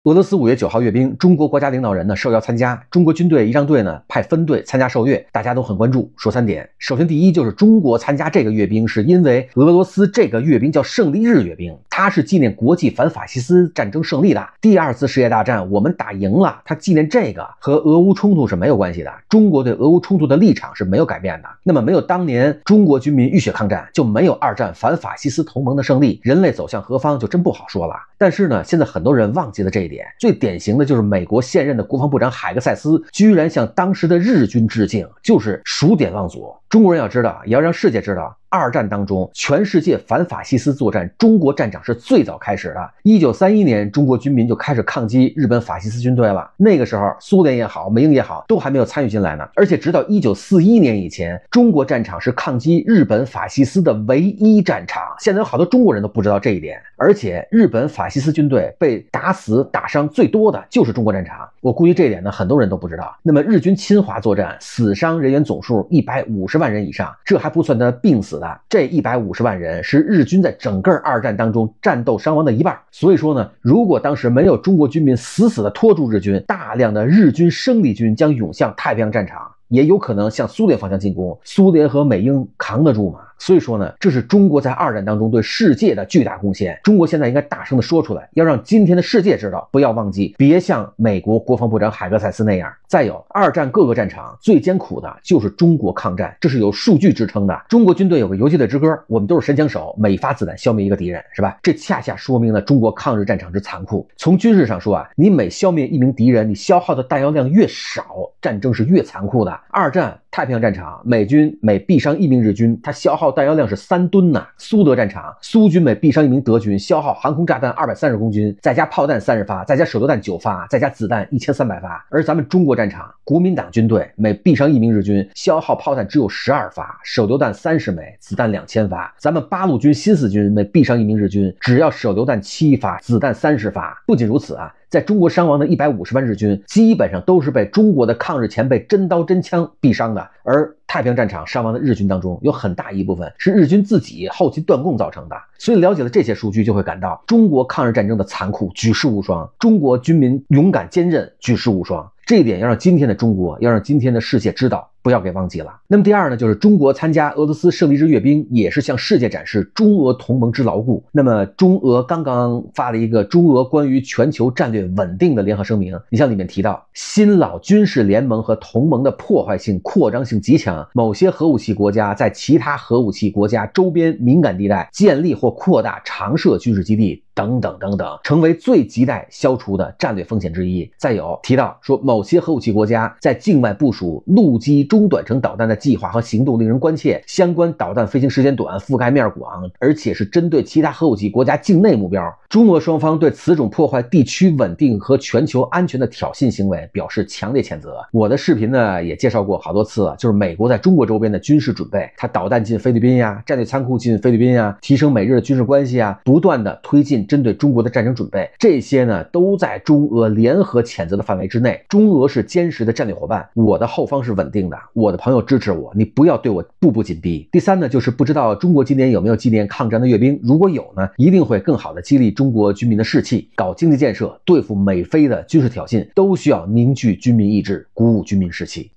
俄罗斯5月9号阅兵，中国国家领导人呢受邀参加，中国军队仪仗队呢派分队参加受阅，大家都很关注。说3点，首先第一就是中国参加这个阅兵，是因为俄罗斯这个阅兵叫胜利日阅兵，它是纪念国际反法西斯战争胜利的。第2次世界大战我们打赢了，它纪念这个和俄乌冲突是没有关系的。中国对俄乌冲突的立场是没有改变的。那么没有当年中国军民浴血抗战，就没有2战反法西斯同盟的胜利，人类走向何方就真不好说了。但是呢，现在很多人忘记了这一点。最典型的就是美国现任的国防部长海格塞斯居然向当时的日军致敬，就是数典忘祖。中国人要知道，也要让世界知道，2战当中全世界反法西斯作战，中国战场是最早开始的。1931年中国军民就开始抗击日本法西斯军队了，那个时候苏联也好，美英也好，都还没有参与进来呢。而且直到1941年以前，中国战场是抗击日本法西斯的唯一战场。现在有好多中国人都不知道这一点。而且日本法西斯军队被打死打伤最多的就是中国战场，我估计这一点呢很多人都不知道。那么日军侵华作战死伤人员总数150万人以上，这还不算他病死的，这150万人是日军在整个2战当中战斗伤亡的1半。所以说呢，如果当时没有中国军民死死的拖住日军，大量的日军生力军将涌向太平洋战场，也有可能向苏联方向进攻。苏联和美英扛得住吗？所以说呢，这是中国在2战当中对世界的巨大贡献。中国现在应该大声的说出来，要让今天的世界知道，不要忘记，别像美国国防部长海格塞斯那样。再有，2战各个战场最艰苦的就是中国抗战，这是有数据支撑的。中国军队有个游击队之歌，我们都是神枪手，每发子弹消灭一个敌人，是吧？这恰恰说明了中国抗日战场之残酷。从军事上说啊，你每消灭1名敌人，你消耗的弹药量越少，战争是越残酷的。2战太平洋战场，美军每毙伤1名日军，他消耗弹药量是3吨呐。苏德战场，苏军每毙伤1名德军，消耗航空炸弹230公斤，再加炮弹30发，再加手榴弹9发，再加子弹1300发。而咱们中国战场，国民党军队每毙伤1名日军，消耗炮弹只有12发，手榴弹30枚，子弹2000发。咱们八路军新四军每毙伤1名日军，只要手榴弹7发，子弹30发。不仅如此啊，在中国伤亡的150万日军，基本上都是被中国的抗日前辈真刀真枪毙伤的。而太平洋战场伤亡的日军当中，有很大一部分是日军自己后勤断供造成的。所以了解了这些数据，就会感到中国抗日战争的残酷举世无双，中国军民勇敢坚韧举世无双。这一点要让今天的中国，要让今天的世界知道，不要给忘记了。那么第2呢，就是中国参加俄罗斯胜利日阅兵，也是向世界展示中俄同盟之牢固。那么中俄刚刚发了一个中俄关于全球战略稳定的联合声明，你像里面提到，新老军事联盟和同盟的破坏性、扩张性极强，某些核武器国家在其他核武器国家周边敏感地带建立或扩大常设军事基地等等等等，成为最亟待消除的战略风险之一。再有提到说，某些核武器国家在境外部署陆基中短程导弹的计划和行动令人关切，相关导弹飞行时间短，覆盖面广，而且是针对其他核武器国家境内目标。中俄双方对此种破坏地区稳定和全球安全的挑衅行为表示强烈谴责。我的视频呢也介绍过好多次了，就是美国在中国周边的军事准备，它导弹进菲律宾呀，战略仓库进菲律宾呀，提升美日的军事关系啊，不断的推进针对中国的战争准备，这些呢都在中俄联合谴责的范围之内。中俄是坚实的战略伙伴，我的后方是稳定的，我的朋友支持我，你不要对我步步紧逼。第3呢，就是不知道中国今年有没有纪念抗战的阅兵，如果有呢，一定会更好的激励中国军民的士气，搞经济建设，对付美菲的军事挑衅，都需要凝聚军民意志，鼓舞军民士气。